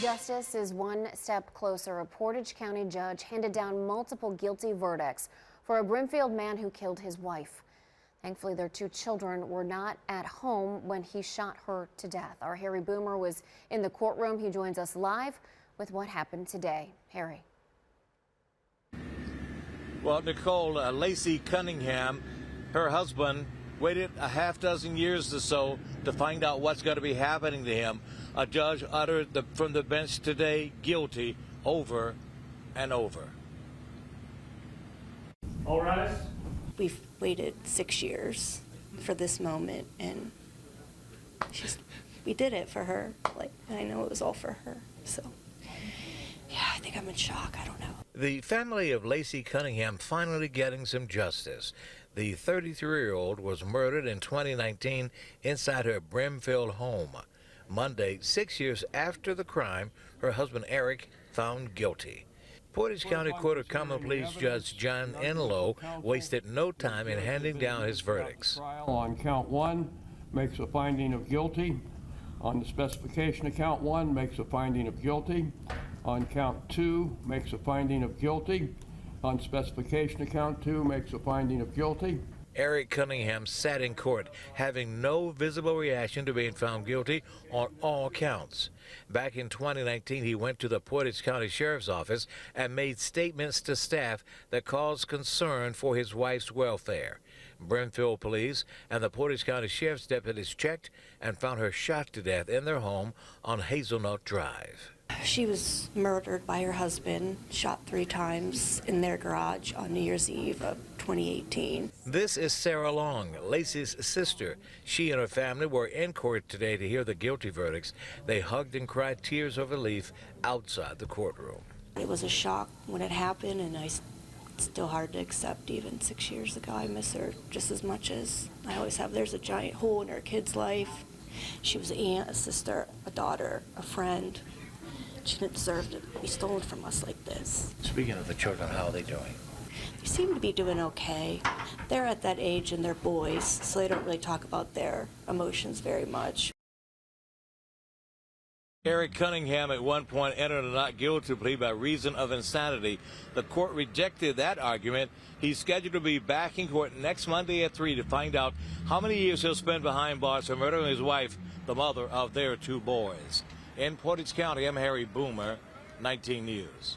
Justice is one step closer. A Portage County judge handed down multiple guilty verdicts for a Brimfield man who killed his wife. Thankfully, their two children were not at home when he shot her to death. Our Harry Boomer was in the courtroom. He joins us live with what happened today. Harry. Well, Nicole, Lacey Cunningham, her husband, waited a half dozen years or so to find out what's going to be happening to him. A judge uttered from the bench today, guilty, over and over. All rise. We've waited 6 years for this moment, and we did it for her. And I know it was all for her. So, yeah, I think I'm in shock. I don't know. The family of Lacey Cunningham finally getting some justice. The 33-year-old was murdered in 2019 inside her Brimfield home. Monday, 6 years after the crime, her husband Eric found guilty. Portage County Court of Common Pleas Judge John Enlow wasted no time in handing down his verdicts. On count one, makes a finding of guilty. On the specification of count one, makes a finding of guilty. On count two, makes a finding of guilty. On specification of count two, makes a finding of guilty. Eric Cunningham sat in court, having no visible reaction to being found guilty on all counts. Back in 2019, he went to the Portage County Sheriff's Office and made statements to staff that caused concern for his wife's welfare. Brimfield police and the Portage County Sheriff's deputies checked and found her shot to death in their home on Hazelnut Drive. She was murdered by her husband, shot 3 times in their garage on New Year's Eve of 2018. This is Sarah Long, Lacey's sister. She and her family were in court today to hear the guilty verdicts. They hugged and cried tears of relief outside the courtroom. It was a shock when it happened, and it's still hard to accept even 6 years ago. I miss her just as much as I always have. There's a giant hole in her kid's life. She was an aunt, a sister, a daughter, a friend. She didn't deserve to be stolen from us like this. Speaking of the children, how are they doing? They seem to be doing okay. They're at that age and they're boys, so they don't really talk about their emotions very much. Eric Cunningham at one point entered a not guilty plea by reason of insanity. The court rejected that argument. He's scheduled to be back in court next Monday at 3 to find out how many years he'll spend behind bars for murdering his wife, the mother of their 2 boys. In Portage County, I'm Harry Boomer, 19 News.